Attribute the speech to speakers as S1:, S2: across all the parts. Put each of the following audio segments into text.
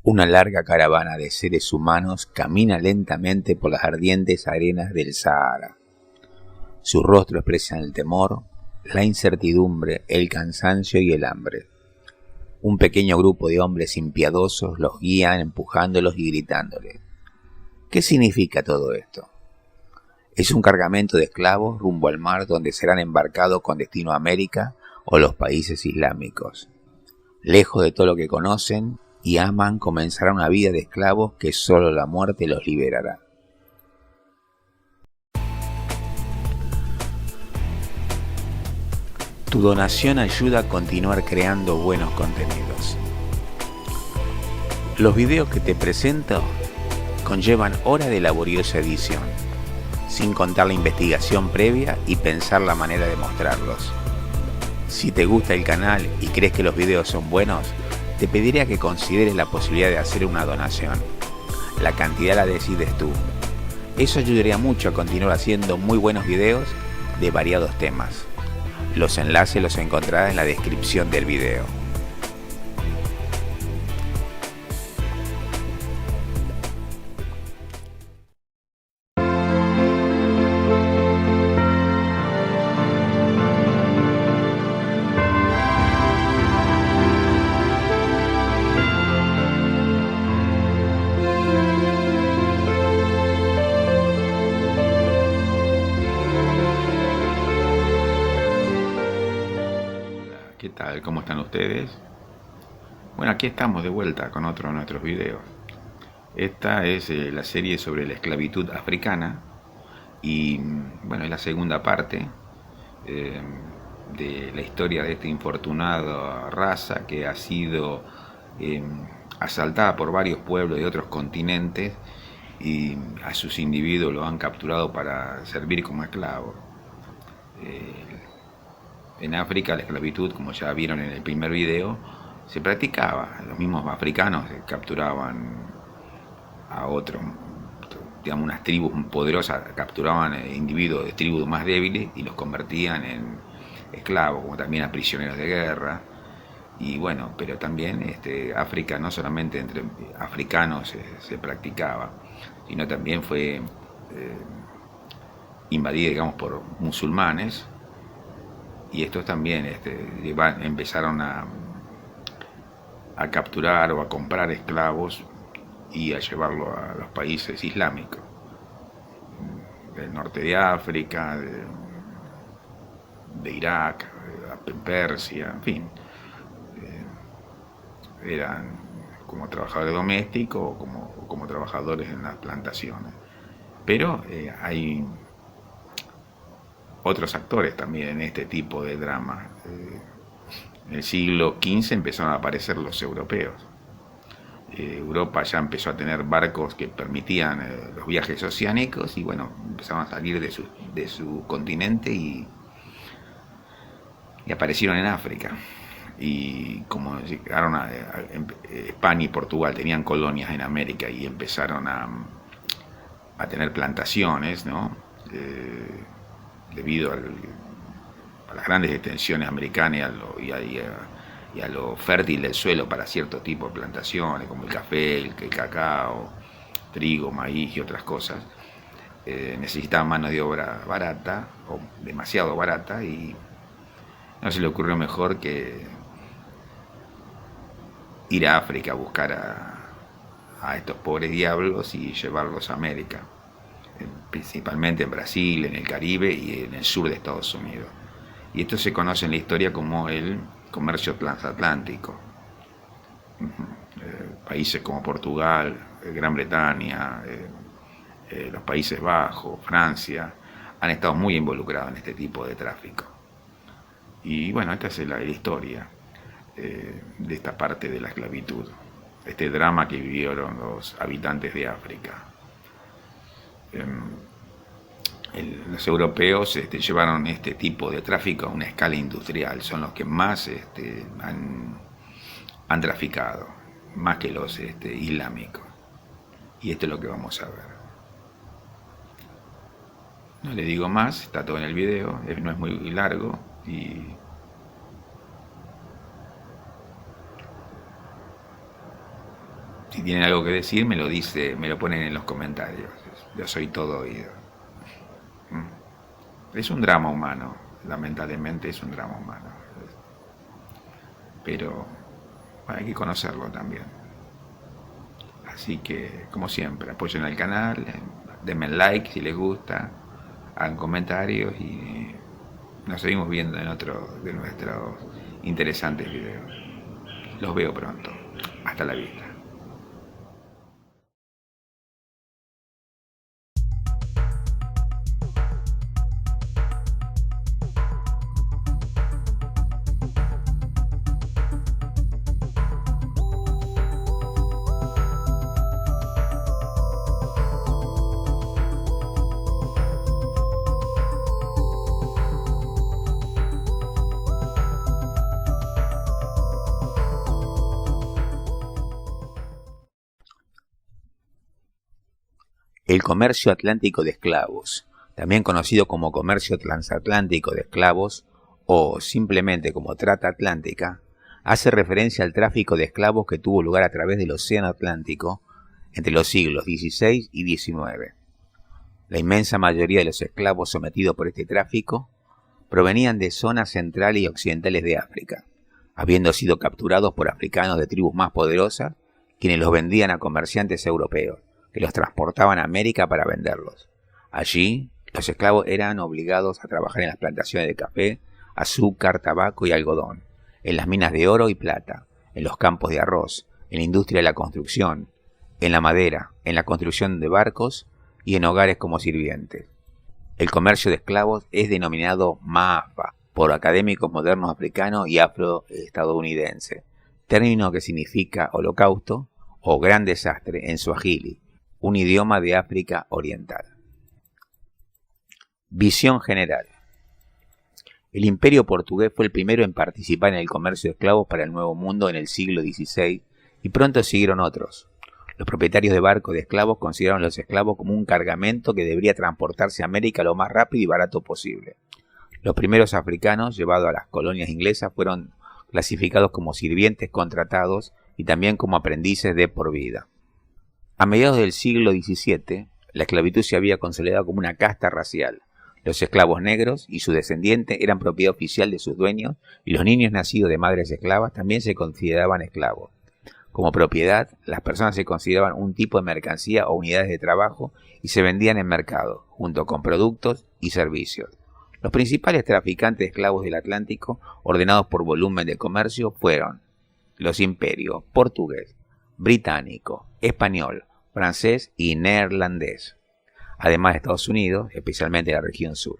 S1: Una larga caravana de seres humanos camina lentamente por las ardientes arenas del Sahara. Sus rostros expresan el temor, la incertidumbre, el cansancio y el hambre. Un pequeño grupo de hombres impiedosos los guían empujándolos y gritándoles. ¿Qué significa todo esto? Es un cargamento de esclavos rumbo al mar donde serán embarcados con destino a América o los países islámicos. Lejos de todo lo que conocen y aman, comenzará una vida de esclavos que solo la muerte los liberará. Tu donación ayuda a continuar creando buenos contenidos. Los videos que te presento conllevan horas de laboriosa edición, sin contar la investigación previa y pensar la manera de mostrarlos. Si te gusta el canal y crees que los videos son buenos, te pediría que consideres la posibilidad de hacer una donación. La cantidad la decides tú. Eso ayudaría mucho a continuar haciendo muy buenos videos de variados temas. Los enlaces los encontrarás en la descripción del video. ¿Qué tal? ¿Cómo están ustedes? Bueno, aquí estamos de vuelta con otro de nuestros videos. Esta es la serie sobre la esclavitud africana y bueno, es la segunda parte de la historia de esta infortunada raza que ha sido asaltada por varios pueblos de otros continentes y a sus individuos los han capturado para servir como esclavos. En África la esclavitud, como ya vieron en el primer video, se practicaba. Los mismos africanos capturaban a otros, digamos, unas tribus poderosas capturaban individuos de tribus más débiles y los convertían en esclavos, como también a prisioneros de guerra. Y bueno, pero también África no solamente entre africanos se practicaba, sino también fue invadida, digamos, por musulmanes. Y estos también empezaron a capturar o a comprar esclavos y a llevarlo a los países islámicos, del norte de África, de Irak, Persia, en fin. Eran como trabajadores domésticos o como trabajadores en las plantaciones. Pero hay otros actores también en este tipo de drama. En el siglo XV empezaron a aparecer los europeos. Europa ya empezó a tener barcos que permitían los viajes oceánicos y bueno, empezaron a salir de su continente y aparecieron en África. Y como llegaron a España y Portugal tenían colonias en América y empezaron a tener plantaciones, ¿no? Debido a las grandes extensiones americanas y a lo fértil del suelo para cierto tipo de plantaciones, como el café, el cacao, trigo, maíz y otras cosas, necesitaban mano de obra barata, o demasiado barata, y no se le ocurrió mejor que ir a África a buscar a estos pobres diablos y llevarlos a América, principalmente en Brasil, en el Caribe y en el sur de Estados Unidos. Y esto se conoce en la historia como el comercio transatlántico. Países como Portugal, Gran Bretaña, los Países Bajos, Francia, han estado muy involucrados en este tipo de tráfico. Y bueno, esta es la historia de esta parte de la esclavitud, este drama que vivieron los habitantes de África. Los europeos llevaron este tipo de tráfico a una escala industrial, son los que más han traficado, más que los islámicos. Y esto es lo que vamos a ver. No le digo más, está todo en el video, no es muy largo y Si tienen algo que decir, me lo dice, me lo ponen en los comentarios. Yo soy todo oído. Es un drama humano, lamentablemente es un drama humano. Pero hay que conocerlo también. Así que, como siempre, apoyen al canal, denme like si les gusta, hagan comentarios y nos seguimos viendo en otro de nuestros interesantes videos. Los veo pronto. Hasta la vista. El comercio atlántico de esclavos, también conocido como comercio transatlántico de esclavos o simplemente como trata atlántica, hace referencia al tráfico de esclavos que tuvo lugar a través del Océano Atlántico entre los siglos XVI y XIX. La inmensa mayoría de los esclavos sometidos por este tráfico provenían de zonas centrales y occidentales de África, habiendo sido capturados por africanos de tribus más poderosas, quienes los vendían a comerciantes europeos, que los transportaban a América para venderlos. Allí, los esclavos eran obligados a trabajar en las plantaciones de café, azúcar, tabaco y algodón, en las minas de oro y plata, en los campos de arroz, en la industria de la construcción, en la madera, en la construcción de barcos y en hogares como sirvientes. El comercio de esclavos es denominado maafa por académicos modernos africanos y afroestadounidenses, término que significa holocausto o gran desastre en suajili, un idioma de África Oriental. Visión general. El Imperio portugués fue el primero en participar en el comercio de esclavos para el Nuevo Mundo en el siglo XVI y pronto siguieron otros. Los propietarios de barcos de esclavos consideraron a los esclavos como un cargamento que debería transportarse a América lo más rápido y barato posible. Los primeros africanos llevados a las colonias inglesas fueron clasificados como sirvientes contratados y también como aprendices de por vida. A mediados del siglo XVII, la esclavitud se había consolidado como una casta racial. Los esclavos negros y sus descendientes eran propiedad oficial de sus dueños y los niños nacidos de madres esclavas también se consideraban esclavos. Como propiedad, las personas se consideraban un tipo de mercancía o unidades de trabajo y se vendían en mercado, junto con productos y servicios. Los principales traficantes de esclavos del Atlántico, ordenados por volumen de comercio, fueron los imperios portugués, británico, español, francés y neerlandés, además de Estados Unidos, especialmente la región sur.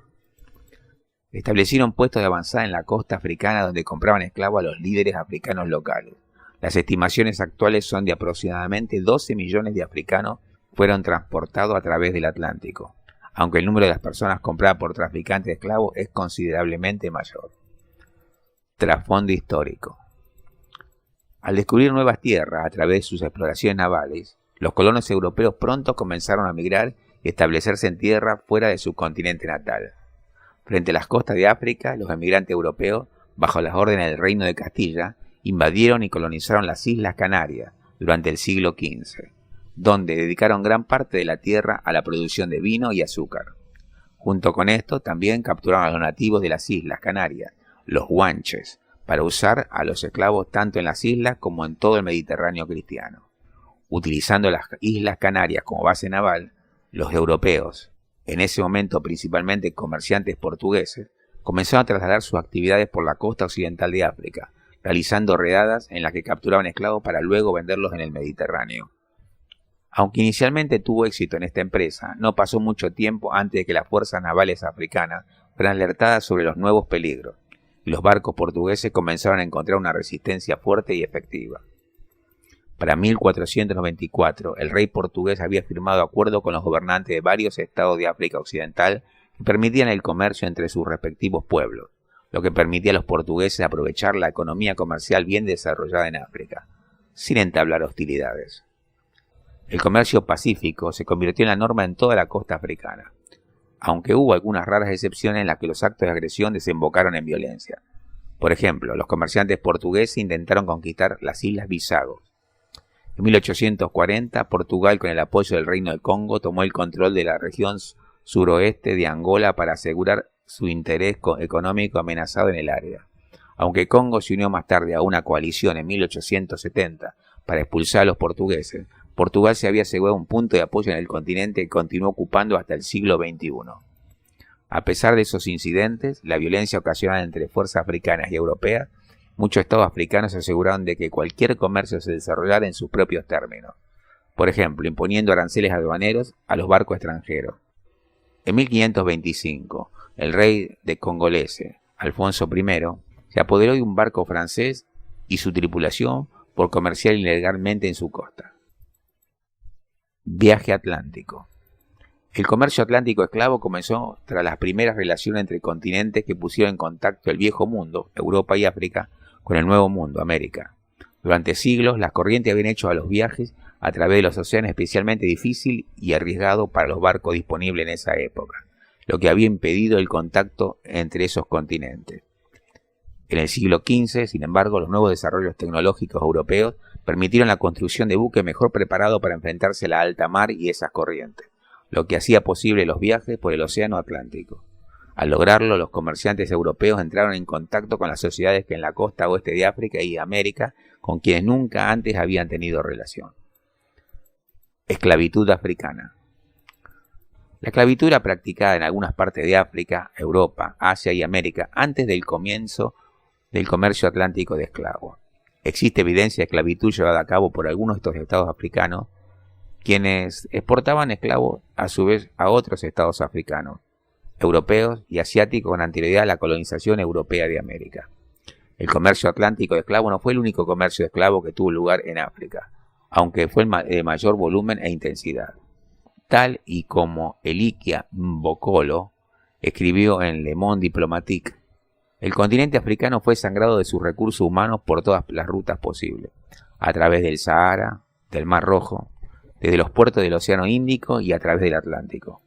S1: Establecieron puestos de avanzada en la costa africana donde compraban esclavos a los líderes africanos locales. Las estimaciones actuales son de aproximadamente 12 millones de africanos fueron transportados a través del Atlántico, aunque el número de las personas compradas por traficantes de esclavos es considerablemente mayor. Trasfondo histórico. Al descubrir nuevas tierras a través de sus exploraciones navales, los colonos europeos pronto comenzaron a migrar y establecerse en tierra fuera de su continente natal. Frente a las costas de África, los emigrantes europeos, bajo las órdenes del Reino de Castilla, invadieron y colonizaron las Islas Canarias durante el siglo XV, donde dedicaron gran parte de la tierra a la producción de vino y azúcar. Junto con esto, también capturaron a los nativos de las Islas Canarias, los guanches, para usar a los esclavos tanto en las islas como en todo el Mediterráneo cristiano. Utilizando las Islas Canarias como base naval, los europeos, en ese momento principalmente comerciantes portugueses, comenzaron a trasladar sus actividades por la costa occidental de África, realizando redadas en las que capturaban esclavos para luego venderlos en el Mediterráneo. Aunque inicialmente tuvo éxito en esta empresa, no pasó mucho tiempo antes de que las fuerzas navales africanas fueran alertadas sobre los nuevos peligros, y los barcos portugueses comenzaron a encontrar una resistencia fuerte y efectiva. Para 1494, el rey portugués había firmado acuerdos con los gobernantes de varios estados de África Occidental que permitían el comercio entre sus respectivos pueblos, lo que permitía a los portugueses aprovechar la economía comercial bien desarrollada en África, sin entablar hostilidades. El comercio pacífico se convirtió en la norma en toda la costa africana, aunque hubo algunas raras excepciones en las que los actos de agresión desembocaron en violencia. Por ejemplo, los comerciantes portugueses intentaron conquistar las Islas Bisagos. En 1840, Portugal, con el apoyo del Reino del Congo, tomó el control de la región suroeste de Angola para asegurar su interés económico amenazado en el área. Aunque Congo se unió más tarde a una coalición en 1870 para expulsar a los portugueses, Portugal se había asegurado un punto de apoyo en el continente que continuó ocupando hasta el siglo XXI. A pesar de esos incidentes, la violencia ocasionada entre fuerzas africanas y europeas, muchos estados africanos se aseguraron de que cualquier comercio se desarrollara en sus propios términos. Por ejemplo, imponiendo aranceles aduaneros a los barcos extranjeros. En 1525, el rey de Congolese, Alfonso I, se apoderó de un barco francés y su tripulación por comerciar ilegalmente en su costa. Viaje atlántico. El comercio atlántico esclavo comenzó tras las primeras relaciones entre continentes que pusieron en contacto el viejo mundo, Europa y África, con el nuevo mundo, América. Durante siglos, las corrientes habían hecho a los viajes a través de los océanos especialmente difícil y arriesgado para los barcos disponibles en esa época, lo que había impedido el contacto entre esos continentes. En el siglo XV, sin embargo, los nuevos desarrollos tecnológicos europeos permitieron la construcción de buques mejor preparados para enfrentarse a la alta mar y esas corrientes, lo que hacía posible los viajes por el océano Atlántico. Al lograrlo, los comerciantes europeos entraron en contacto con las sociedades que en la costa oeste de África y América, con quienes nunca antes habían tenido relación. Esclavitud africana. La esclavitud era practicada en algunas partes de África, Europa, Asia y América antes del comienzo del comercio atlántico de esclavos. Existe evidencia de esclavitud llevada a cabo por algunos de estos estados africanos, quienes exportaban esclavos a su vez a otros estados africanos, europeos y asiáticos con anterioridad a la colonización europea de América. El comercio atlántico de esclavos no fue el único comercio de esclavos que tuvo lugar en África, aunque fue de mayor volumen e intensidad. Tal y como Elikia Mbokolo escribió en Le Monde Diplomatique, el continente africano fue sangrado de sus recursos humanos por todas las rutas posibles, a través del Sahara, del Mar Rojo, desde los puertos del Océano Índico y a través del Atlántico.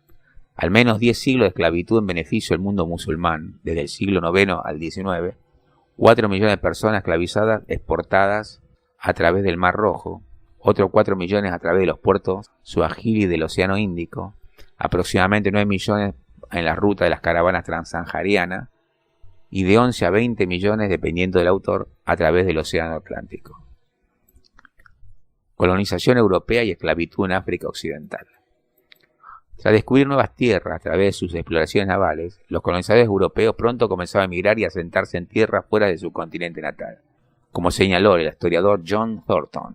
S1: Al menos 10 siglos de esclavitud en beneficio del mundo musulmán, desde el siglo IX al XIX, 4 millones de personas esclavizadas exportadas a través del Mar Rojo, otros 4 millones a través de los puertos Suajili del Océano Índico, aproximadamente 9 millones en la ruta de las caravanas transsaharianas y de 11 a 20 millones, dependiendo del autor, a través del Océano Atlántico. Colonización europea y esclavitud en África Occidental. Tras descubrir nuevas tierras a través de sus exploraciones navales, los colonizadores europeos pronto comenzaron a emigrar y a asentarse en tierras fuera de su continente natal, como señaló el historiador John Thornton.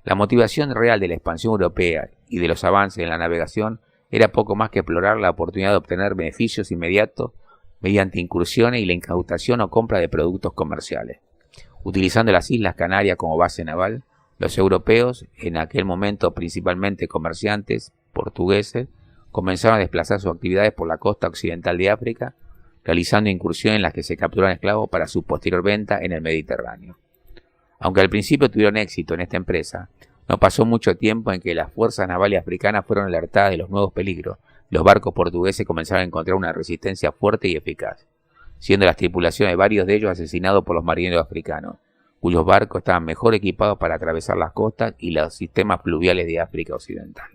S1: La motivación real de la expansión europea y de los avances en la navegación era poco más que explorar la oportunidad de obtener beneficios inmediatos mediante incursiones y la incautación o compra de productos comerciales. Utilizando las Islas Canarias como base naval, los europeos, en aquel momento principalmente comerciantes portugueses, comenzaron a desplazar sus actividades por la costa occidental de África, realizando incursiones en las que se capturaban esclavos para su posterior venta en el Mediterráneo. Aunque al principio tuvieron éxito en esta empresa, no pasó mucho tiempo en que las fuerzas navales africanas fueron alertadas de los nuevos peligros. Los barcos portugueses comenzaron a encontrar una resistencia fuerte y eficaz, siendo las tripulaciones de varios de ellos asesinados por los marineros africanos, cuyos barcos estaban mejor equipados para atravesar las costas y los sistemas fluviales de África Occidental.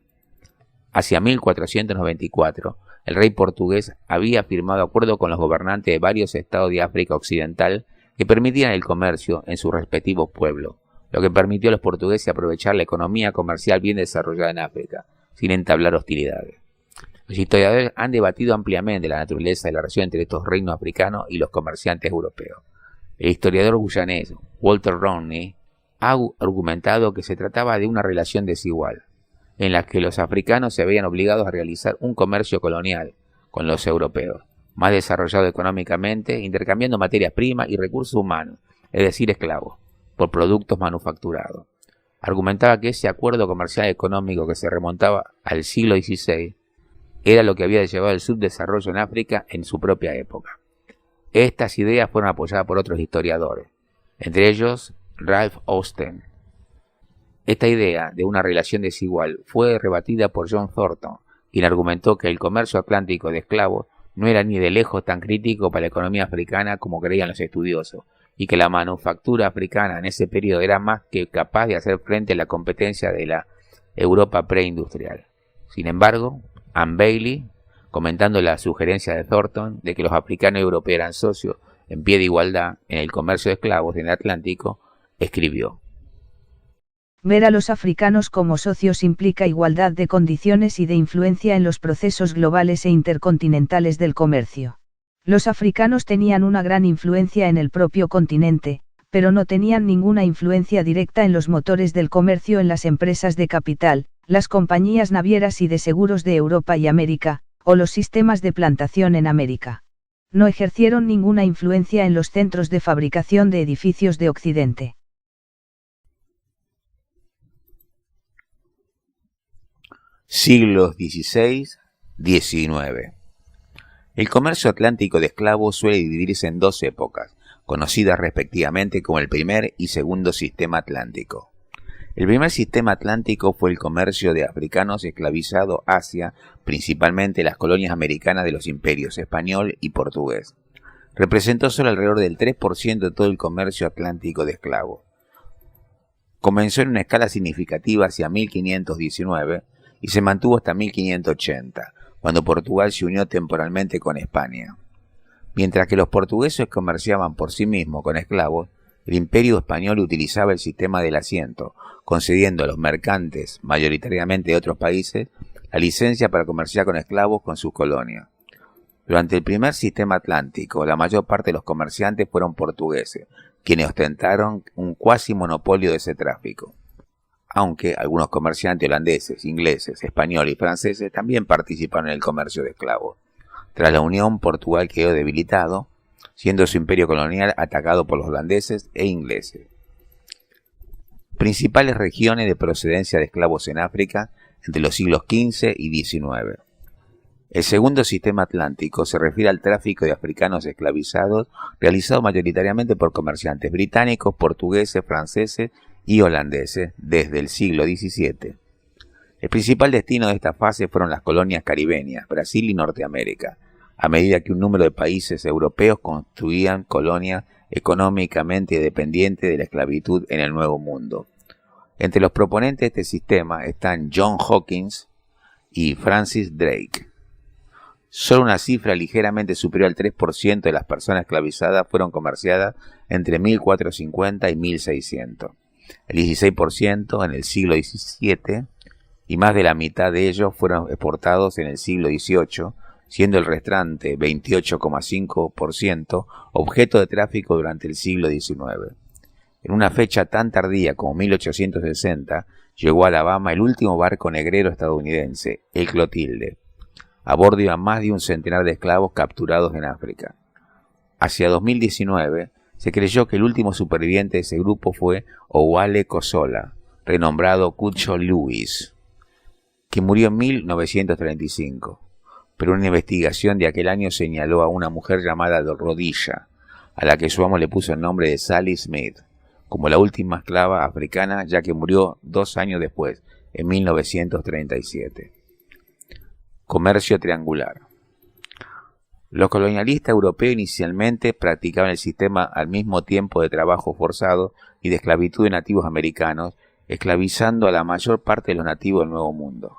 S1: Hacia 1494, el rey portugués había firmado acuerdos con los gobernantes de varios estados de África Occidental que permitían el comercio en sus respectivos pueblos, lo que permitió a los portugueses aprovechar la economía comercial bien desarrollada en África, sin entablar hostilidades. Los historiadores han debatido ampliamente la naturaleza de la relación entre estos reinos africanos y los comerciantes europeos. El historiador guyanés Walter Rodney ha argumentado que se trataba de una relación desigual, en la que los africanos se veían obligados a realizar un comercio colonial con los europeos, más desarrollado económicamente, intercambiando materias primas y recursos humanos, es decir, esclavos, por productos manufacturados. Argumentaba que ese acuerdo comercial económico que se remontaba al siglo XVI era lo que había llevado el subdesarrollo en África en su propia época. Estas ideas fueron apoyadas por otros historiadores, entre ellos Ralph Austin. Esta idea de una relación desigual fue rebatida por John Thornton, quien argumentó que el comercio atlántico de esclavos no era ni de lejos tan crítico para la economía africana como creían los estudiosos, y que la manufactura africana en ese periodo era más que capaz de hacer frente a la competencia de la Europa preindustrial. Sin embargo, Anne Bailey, comentando la sugerencia de Thornton de que los africanos y europeos eran socios en pie de igualdad en el comercio de esclavos en el Atlántico, escribió:
S2: ver a los africanos como socios implica igualdad de condiciones y de influencia en los procesos globales e intercontinentales del comercio. Los africanos tenían una gran influencia en el propio continente, pero no tenían ninguna influencia directa en los motores del comercio en las empresas de capital, las compañías navieras y de seguros de Europa y América, o los sistemas de plantación en América. No ejercieron ninguna influencia en los centros de fabricación de edificios de Occidente.
S1: Siglos XVI-XIX. El comercio atlántico de esclavos suele dividirse en dos épocas, conocidas respectivamente como el primer y segundo sistema atlántico. El primer sistema atlántico fue el comercio de africanos esclavizados hacia principalmente las colonias americanas de los imperios español y portugués. Representó solo alrededor del 3% de todo el comercio atlántico de esclavos. Comenzó en una escala significativa hacia 1519 y se mantuvo hasta 1580, cuando Portugal se unió temporalmente con España. Mientras que los portugueses comerciaban por sí mismos con esclavos, el imperio español utilizaba el sistema del asiento, concediendo a los mercantes, mayoritariamente de otros países, la licencia para comerciar con esclavos con sus colonias. Durante el primer sistema atlántico, la mayor parte de los comerciantes fueron portugueses, quienes ostentaron un cuasi monopolio de ese tráfico. Aunque algunos comerciantes holandeses, ingleses, españoles y franceses también participaron en el comercio de esclavos. Tras la unión, Portugal quedó debilitado, siendo su imperio colonial atacado por los holandeses e ingleses. Principales regiones de procedencia de esclavos en África entre los siglos XV y XIX. El segundo sistema atlántico se refiere al tráfico de africanos esclavizados realizado mayoritariamente por comerciantes británicos, portugueses, franceses y holandeses desde el siglo XVII. El principal destino de esta fase fueron las colonias caribeñas, Brasil y Norteamérica, a medida que un número de países europeos construían colonias económicamente dependientes de la esclavitud en el Nuevo Mundo. Entre los proponentes de este sistema están John Hawkins y Francis Drake. Solo una cifra ligeramente superior al 3% de las personas esclavizadas fueron comerciadas entre 1450 y 1600. El 16% en el siglo XVII y más de la mitad de ellos fueron exportados en el siglo XVIII, siendo el restante 28,5% objeto de tráfico durante el siglo XIX. En una fecha tan tardía como 1860, llegó a Alabama el último barco negrero estadounidense, el Clotilde. A bordo iban más de un centenar de esclavos capturados en África. Hacia 2019, se creyó que el último superviviente de ese grupo fue Owale Kosola, renombrado Cucho Lewis, que murió en 1935. Pero una investigación de aquel año señaló a una mujer llamada Rodilla, a la que su amo le puso el nombre de Sally Smith, como la última esclava africana, ya que murió 2 años después, en 1937. Comercio triangular. Los colonialistas europeos inicialmente practicaban el sistema al mismo tiempo de trabajo forzado y de esclavitud de nativos americanos, esclavizando a la mayor parte de los nativos del Nuevo Mundo.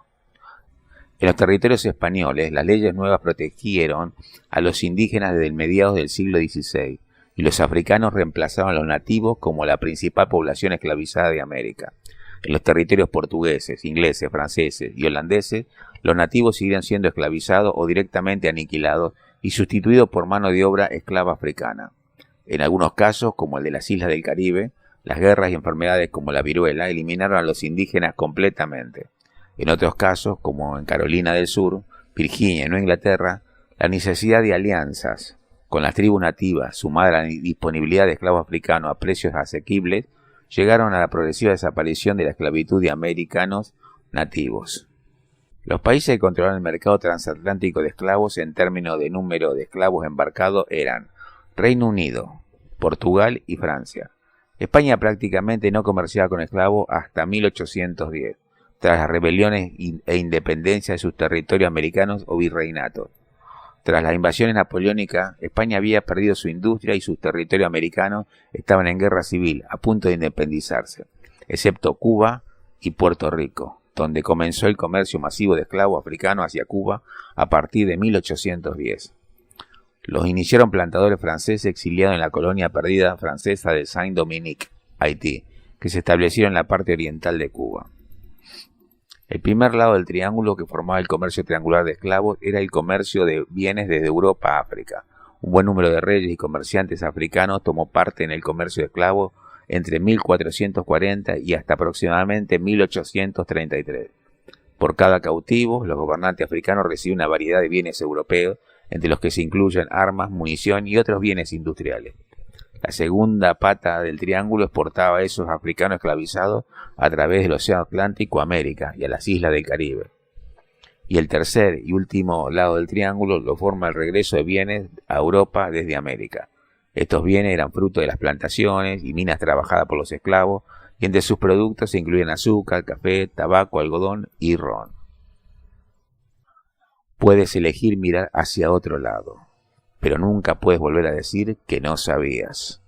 S1: En los territorios españoles, las leyes nuevas protegieron a los indígenas desde el mediados del siglo XVI, y los africanos reemplazaron a los nativos como la principal población esclavizada de América. En los territorios portugueses, ingleses, franceses y holandeses, los nativos siguieron siendo esclavizados o directamente aniquilados y sustituidos por mano de obra esclava africana. En algunos casos, como el de las islas del Caribe, las guerras y enfermedades como la viruela eliminaron a los indígenas completamente. En otros casos, como en Carolina del Sur, Virginia y Nueva Inglaterra, la necesidad de alianzas con las tribus nativas, sumada a la disponibilidad de esclavos africanos a precios asequibles, llegaron a la progresiva desaparición de la esclavitud de americanos nativos. Los países que controlaban el mercado transatlántico de esclavos en términos de número de esclavos embarcados eran Reino Unido, Portugal y Francia. España prácticamente no comerciaba con esclavos hasta 1810, tras las rebeliones e independencia de sus territorios americanos o virreinatos. Tras las invasiones napoleónicas, España había perdido su industria y sus territorios americanos estaban en guerra civil, a punto de independizarse, excepto Cuba y Puerto Rico, donde comenzó el comercio masivo de esclavos africanos hacia Cuba a partir de 1810. Los iniciaron plantadores franceses exiliados en la colonia perdida francesa de Saint-Dominique, Haití, que se establecieron en la parte oriental de Cuba. El primer lado del triángulo que formaba el comercio triangular de esclavos era el comercio de bienes desde Europa a África. Un buen número de reyes y comerciantes africanos tomó parte en el comercio de esclavos entre 1440 y hasta aproximadamente 1833. Por cada cautivo, los gobernantes africanos reciben una variedad de bienes europeos, entre los que se incluyen armas, munición y otros bienes industriales. La segunda pata del triángulo exportaba a esos africanos esclavizados a través del Océano Atlántico a América y a las islas del Caribe. Y el tercer y último lado del triángulo lo forma el regreso de bienes a Europa desde América. Estos bienes eran fruto de las plantaciones y minas trabajadas por los esclavos, y entre sus productos se incluían azúcar, café, tabaco, algodón y ron. Puedes elegir mirar hacia otro lado, pero nunca puedes volver a decir que no sabías.